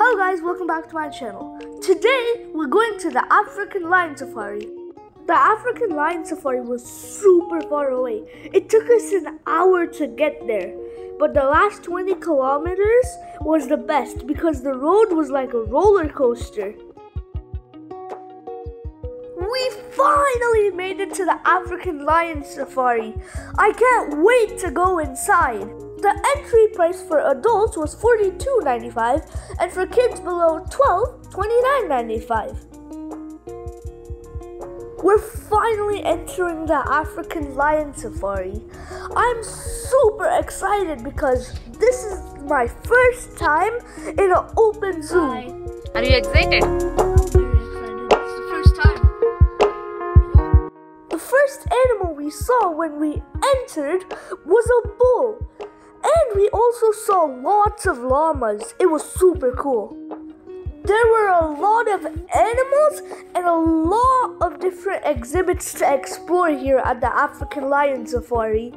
Hello guys, welcome back to my channel. Today we're going to the African lion safari. The African lion safari was super far away. It took us an hour to get there. But the last 20 kilometers was the best because the road was like a roller coaster. We finally made it to the African lion safari. I can't wait to go inside. The entry price for adults was $42.95 and for kids below 12, $29.95. We're finally entering the African lion safari. I'm super excited because this is my first time in an open zoo. Hi. Are you excited? I'm very excited. It's the first time. The first animal we saw when we entered was a bull. And we also saw lots of llamas. It was super cool. There were a lot of animals and a lot of different exhibits to explore here at the African lion safari.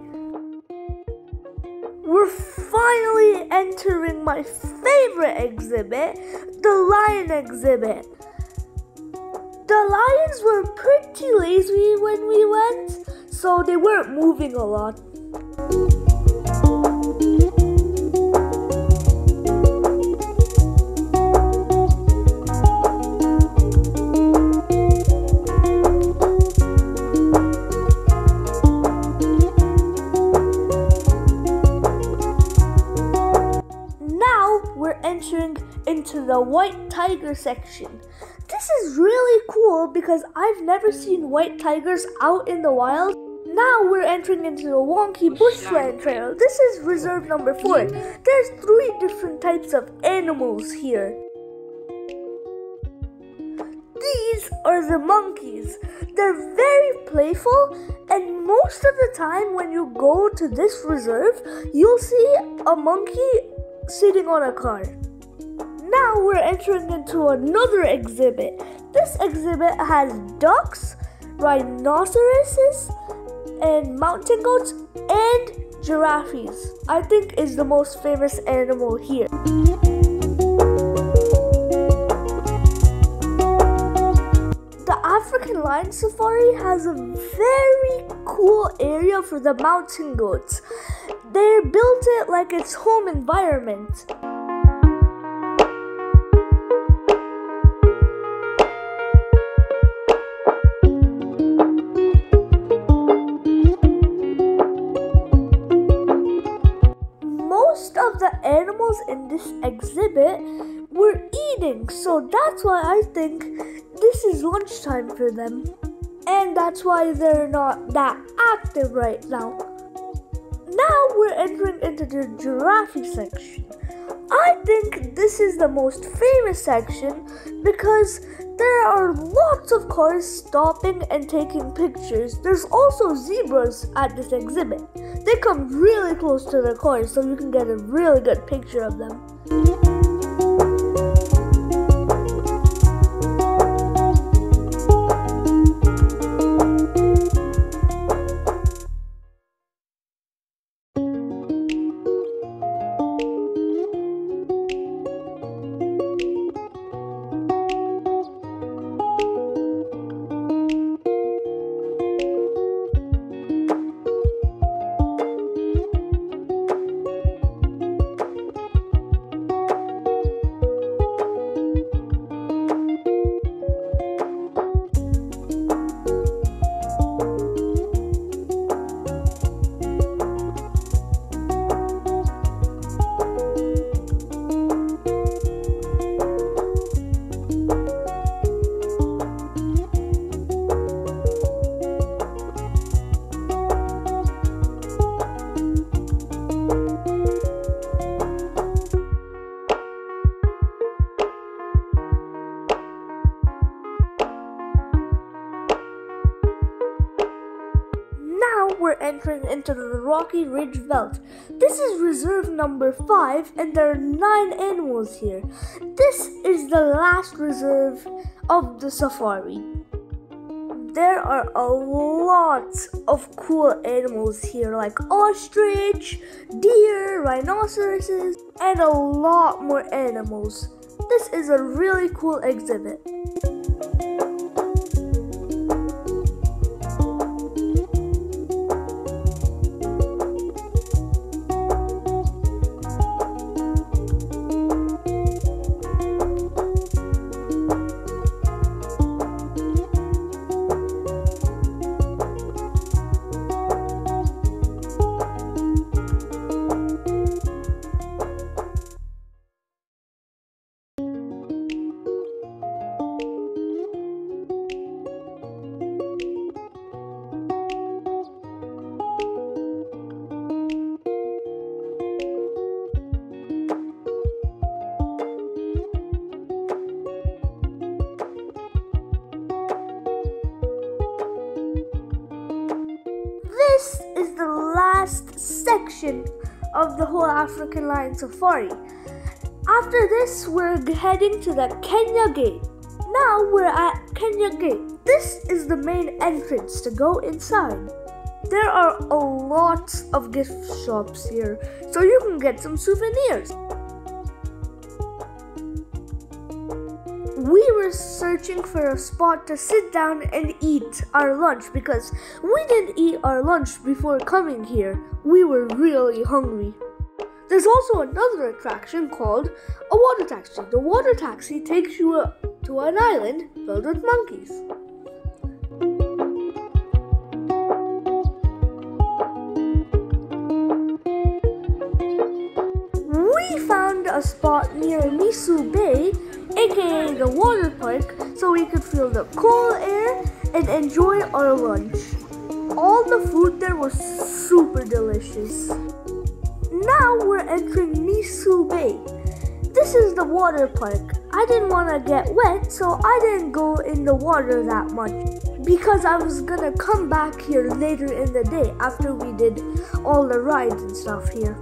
We're finally entering my favorite exhibit, the lion exhibit. The lions were pretty lazy when we went, so they weren't moving a lot. We're entering into the white tiger section. This is really cool because I've never seen white tigers out in the wild. Now we're entering into the wonky bushland trail. This is reserve number 4. There's 3 different types of animals here. These are the monkeys. They're very playful, and most of the time when you go to this reserve, you'll see a monkey sitting on a car. Now we're entering into another exhibit. This exhibit has ducks, rhinoceroses, and mountain goats, and giraffes. I think is the most famous animal here. The African lion safari has a very cool area for the mountain goats. They built it like its home environment. Most of the animals in this exhibit were eating, so that's why I think this is lunchtime for them. And that's why they're not that active right now. Now we're entering into the giraffe section. I think this is the most famous section because there are lots of cars stopping and taking pictures. There's also zebras at this exhibit. They come really close to the cars so you can get a really good picture of them. We're entering into the Rocky Ridge Belt. This is reserve number 5 and there are 9 animals here. This is the last reserve of the safari. There are a lot of cool animals here like ostrich, deer, rhinoceroses, and a lot more animals. This is a really cool exhibit. This is the last section of the whole African Lion Safari. After this, we're heading to the Kenya Gate. Now we're at Kenya Gate. This is the main entrance to go inside. There are a lot of gift shops here, so you can get some souvenirs. We were searching for a spot to sit down and eat our lunch because we didn't eat our lunch before coming here. We were really hungry. There's also another attraction called a water taxi. The water taxi takes you to an island filled with monkeys. We found a spot near Misu Bay, aka the water park, so we could feel the cool air and enjoy our lunch. All the food there was super delicious. Now we're entering Misu Bay. This is the water park. I didn't want to get wet, so I didn't go in the water that much because I was gonna come back here later in the day after we did all the rides and stuff here.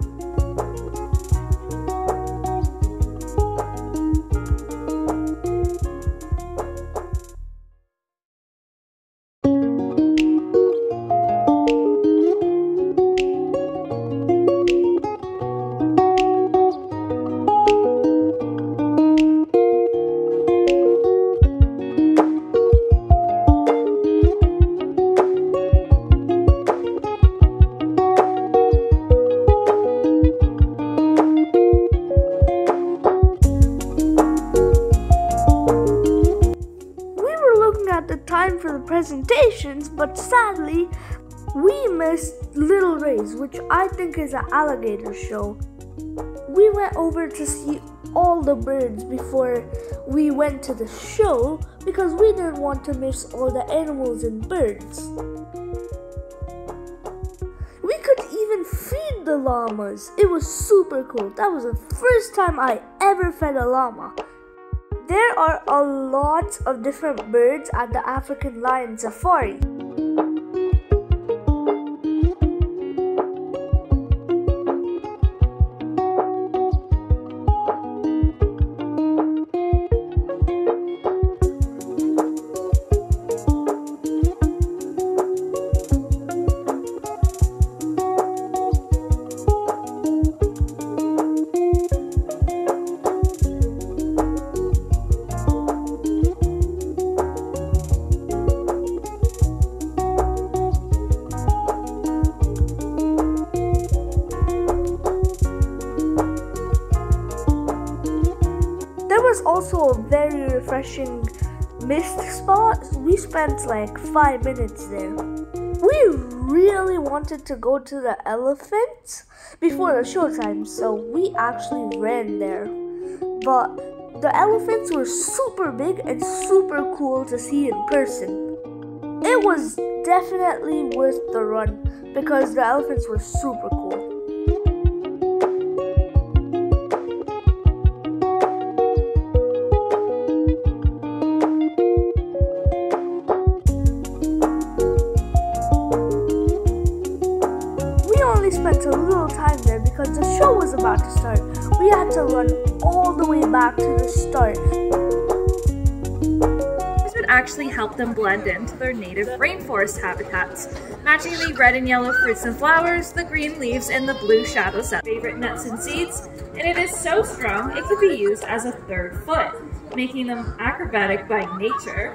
At the time for the presentations, but sadly we missed Little Ray's, which I think is an alligator show. We went over to see all the birds before we went to the show because we didn't want to miss all the animals and birds. We could even feed the llamas. It was super cool. That was the first time I ever fed a llama. There are a lot of different birds at the African Lion Safari. Was also a very refreshing mist spot. We spent like 5 minutes there. We really wanted to go to the elephants before the showtime, so we actually ran there. But the elephants were super big and super cool to see in person. It was definitely worth the run because the elephants were super cool. Spent a little time there because the show was about to start. We had to run all the way back to the start. This would actually help them blend into their native rainforest habitats, matching the red and yellow fruits and flowers, the green leaves, and the blue shadows. Favorite nuts and seeds? and it is so strong it could be used as a third foot, making them acrobatic by nature.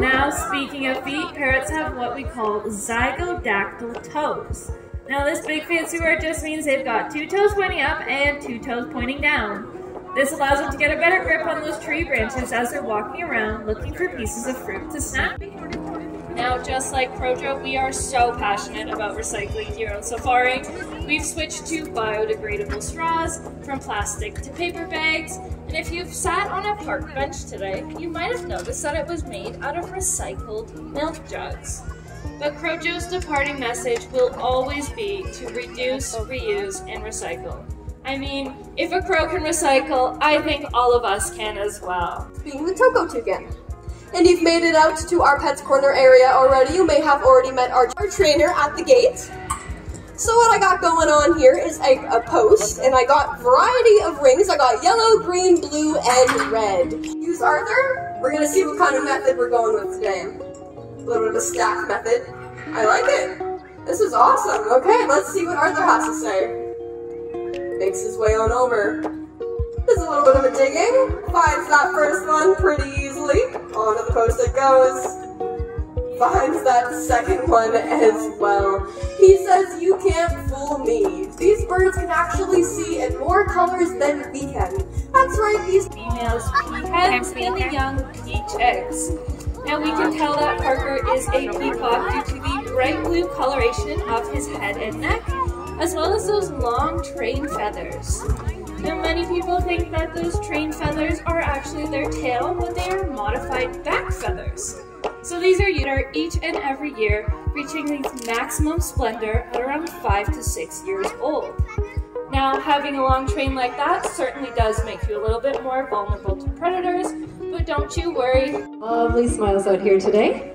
Now, speaking of feet, parrots have what we call zygodactyl toes. Now, this big fancy word just means they've got 2 toes pointing up and 2 toes pointing down. This allows them to get a better grip on those tree branches as they're walking around looking for pieces of fruit to snap. Now, just like Crojo, we are so passionate about recycling here on Safari. We've switched to biodegradable straws, from plastic to paper bags, and if you've sat on a park bench today, you might have noticed that it was made out of recycled milk jugs. But Crojo's departing message will always be to reduce, reuse, and recycle. I mean, if a crow can recycle, I think all of us can as well. Being with Toko again. And you've made it out to our Pets Corner area already. You may have already met our trainer at the gate. So what I got going on here is a post, and I got variety of rings. I got yellow, green, blue, and red. Use Arthur. We're gonna see what kind of method we're going with today. A little bit of a stack method. I like it. This is awesome. Okay, let's see what Arthur has to say. Makes his way on over. Does a little bit of a digging. Finds that first one pretty easily. Onto the post it goes. Finds that second one as well. He says, "You can't fool me. These birds can actually see in more colors than we can." That's right, these females peak heads and the young peach eggs. Now we can tell that Parker is a peacock due to the bright blue coloration of his head and neck, as well as those long train feathers. Now many people think that those train feathers are actually their tail when they are modified back feathers. So these are each and every year, reaching these maximum splendor at around 5 to 6 years old. Now having a long train like that certainly does make you a little bit more vulnerable to predators, but don't you worry. Lovely smiles out here today.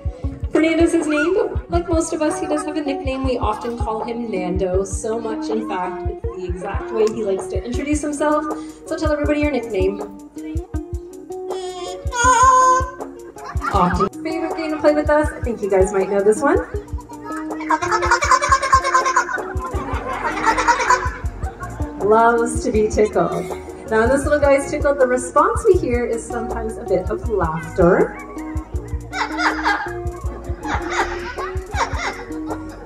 Fernando's his name, but like most of us, he does have a nickname. We often call him Nando, so much in fact, it's the exact way he likes to introduce himself. So tell everybody your nickname. Awesome. Favorite game to play with us? I think you guys might know this one. Loves to be tickled. Now when this little guy is tickled, the response we hear is sometimes a bit of laughter.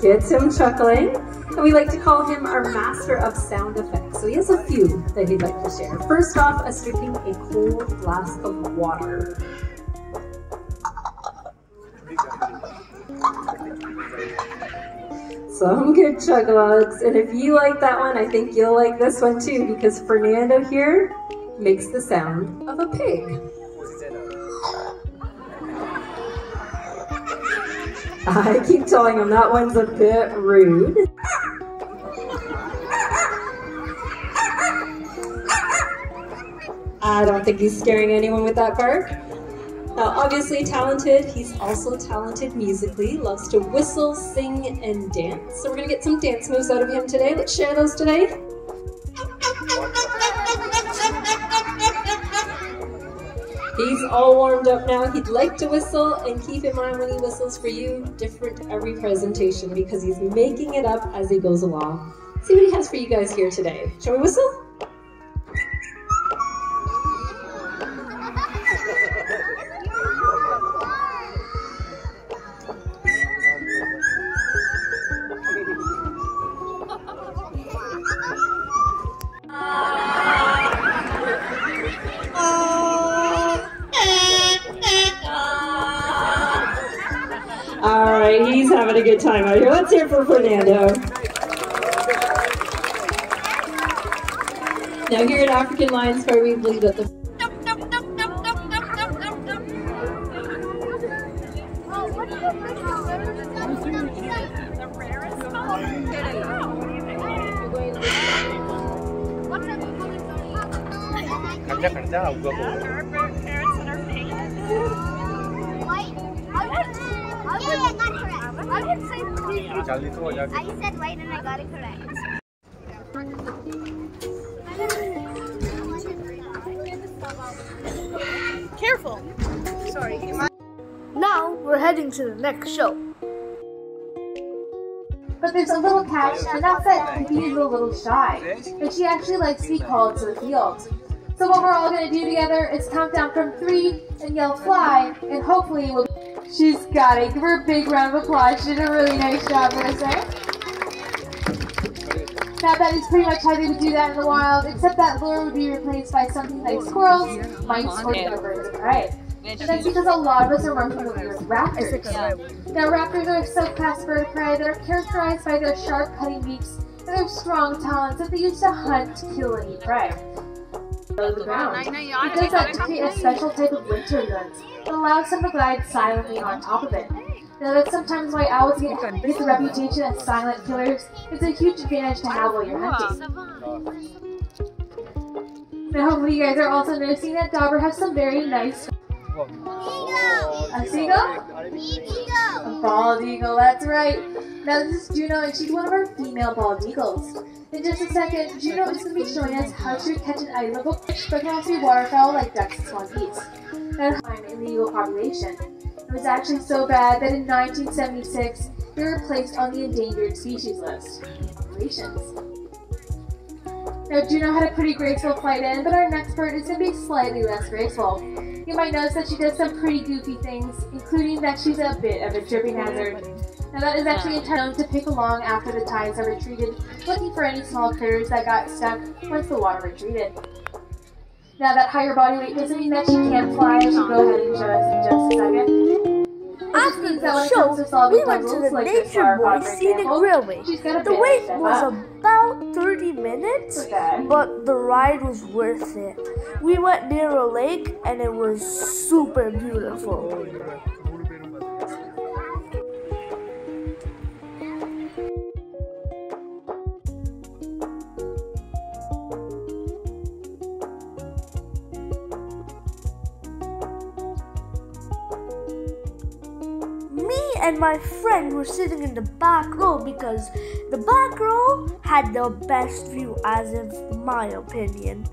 Gets him chuckling, and we like to call him our master of sound effects. So he has a few that he'd like to share. First off, us drinking a cold glass of water. Some good chug-a-lugs, and if you like that one, I think you'll like this one too, because Fernando here makes the sound of a pig. I keep telling him that one's a bit rude. I don't think he's scaring anyone with that bark. Now, obviously talented, he's also talented musically, loves to whistle, sing, and dance. So we're gonna get some dance moves out of him today. Let's share those today. He's all warmed up now. He'd like to whistle, and keep in mind when he whistles for you, different every presentation because he's making it up as he goes along. See what he has for you guys here today. Shall we whistle? Alright, he's having a good time out here. Let's hear it for Fernando. Now here at African Lions Fair, we believe that the I said white and I got it correct. Careful! Sorry. Now we're heading to the next show. But there's a little catch, and that's that Pippi is a little shy, and she actually likes to be called to the field. So what we're all going to do together is count down from 3 and yell fly, and hopefully we'll... She's got it. Give her a big round of applause. She did a really nice job, I'm going to say. Now that is pretty much how they would do that in the wild, except that lure would be replaced by something like squirrels, mice, or other birds of prey. And that's because a lot of us are more familiar with raptors. Now raptors are a subclass bird of prey that are characterized by their sharp cutting beaks and their strong talons that they use to hunt, kill, and eat prey. The ground. It does that to create a special type of winter lens that allows them to glide silently on top of it. Now that's sometimes why owls get the reputation as silent killers. It's a huge advantage to have while you're hunting. Now hopefully you guys are also noticing that Dauber has some very nice... A seagull? A bald eagle, that's right. Now this is Juno and she's one of our female bald eagles. In just a second, Juno is going to be showing us how to catch an edible fish, but can also be waterfowl like ducks and swan geese. Now time in the eagle population. It was actually so bad that in 1976, they were placed on the endangered species list. Congratulations. Now Juno had a pretty graceful flight in, but our next bird is going to be slightly less graceful. You might notice that she does some pretty goofy things, including that she's a bit of a tripping hazard. Now that is actually intended to pick along after the tides are retreated, looking for any small critters that got stuck once the water retreated. Now that higher body weight doesn't mean that she can't fly, she'll go ahead and show us in just a second. After the show, we went to the Nature Boy Scenic Railway. The wait was about 30 minutes, but the ride was worth it. We went near a lake and it was super beautiful. And my friend were sitting in the back row because the back row had the best view, as in my opinion.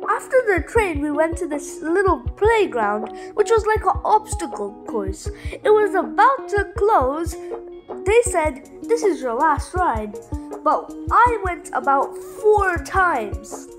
After the train, we went to this little playground, which was like an obstacle course. It was about to close. They said, "This is your last ride." But I went about 4 times.